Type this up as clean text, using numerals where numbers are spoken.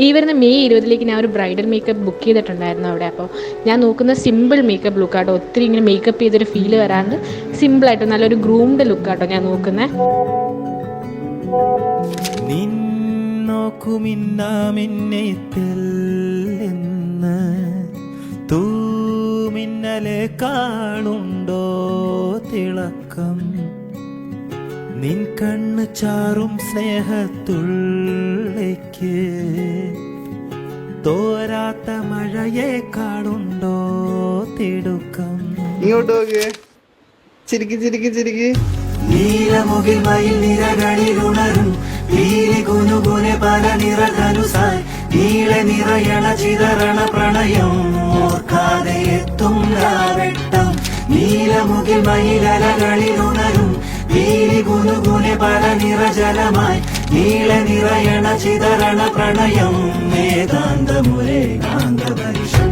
ഈ വരുന്ന മെയ് 20 ഞാൻ ഒരു ബ്രൈഡൽ മേക്കപ്പ് ബുക്ക് ചെയ്തിട്ടുണ്ടായിരുന്നു അവിടെ. അപ്പോൾ ഞാൻ നോക്കുന്ന സിമ്പിൾ മേക്കപ്പ് ലുക്കാട്ടോ, ഒത്തിരി ഇങ്ങനെ മേക്കപ്പ് ചെയ്തൊരു ഫീല് വരാണ്ട് സിമ്പിളായിട്ട് നല്ലൊരു ഗ്രൂംഡ് ലുക്കാട്ടോ ഞാൻ നോക്കുന്നത്. തൂമിന്നലെ കാണുണ്ടോ തിളക്കം, നിൻ കണ്ണ് ചാറും സ്നേഹത്തുള്ളിക്ക് തോരാത്ത മഴയെ കാണുണ്ടോ തിടുക്കം. ഇങ്ങോട്ട് നോക്ക്, ചിരിക്ക് ചിരിക്ക് ചിരിക്ക്. നീലമുകിൽ മയിൽ നിരകളിൽ ഉണരും പീലി കുനുകുനെ പല നിറകനുസായി നീളെ നിറയണ ചിതറണ പ്രണയം ഓർക്കാതെ എത്തും രാവെട്ടം. നീലമുകിൽ മയിലലകളിൽ ഉണരും പീലി കുനുകുനെ പല നിറജലമായി നീളെ നിറയണ ചിതറണ പ്രണയം ഏകാന്തമുരേ കാന്തപരിഷം.